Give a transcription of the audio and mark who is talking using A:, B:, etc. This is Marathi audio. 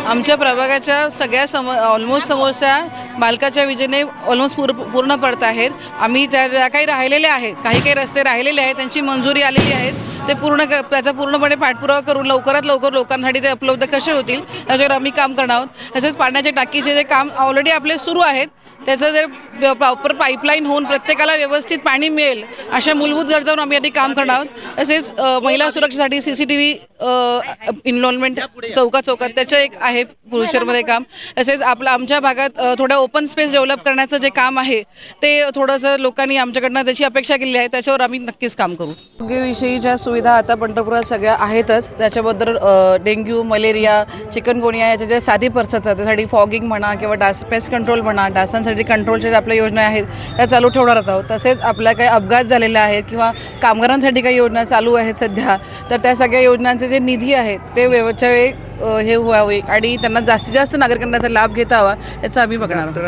A: आमच्या प्रभागाच्या सगळ्या ऑलमोस्ट समस्या मालकाच्या विजेने ऑलमोस्ट पूर्ण पडत आहेत. आम्ही ज्या काही राहिलेले आहेत, काही काही रस्ते राहिलेले आहेत, त्यांची मंजुरी आलेली आहेत. ते त्याचा पूर्णपणे पाठपुरावा करून लवकरात लवकर लोकांसाठी ते उपलब्ध कसे होतील त्याच्यावर आम्ही काम करणार आहोत. तसेच पाण्याच्या टाकीचे जे काम ऑलरेडी आपले सुरू आहेत, त्याचं जर प्रॉपर पाईपलाईन होऊन प्रत्येकाला व्यवस्थित पाणी मिळेल अशा मूलभूत गरजांवर आम्ही आधी काम करणार आहोत. तसेच महिला सुरक्षेसाठी CCTV इन्व्हॉल्वमेंट चौकात त्याचं एक आहे पुरुषरमध्ये काम. तसेच आमच्या भागात थोडं ओपन स्पेस डेव्हलप करण्याचं जे काम आहे ते थोडंसं लोकांनी आमच्याकडनं त्याची अपेक्षा केली आहे, त्याच्यावर आम्ही नक्कीच काम करू. आरोग्यविषयीच्या सुविधा आता पंढरपुरात सगळ्या आहेतच. त्याच्याबद्दल डेंग्यू, मलेरिया, चिकनगुनिया याच्या ज्या साधी परिस्थिती त्यासाठी फॉगिंग म्हणा किंवा पेस्ट कंट्रोल म्हणा, डासांसाठी कंट्रोलच्या आपल्या योजना आहेत त्या चालू ठेवणार आहोत. तसेच आपल्या काही अपघात झालेले आहेत किंवा कामगारांसाठी काही योजना चालू आहेत सध्या, तर त्या सगळ्या योजनांचे जे निधी आहेत ते वेळच्या वेळी हे व्हावे आणि त्यांना जास्तीत जास्त नागरिकांना लाभ घेता हवा याचं आम्ही बघणार आहोत.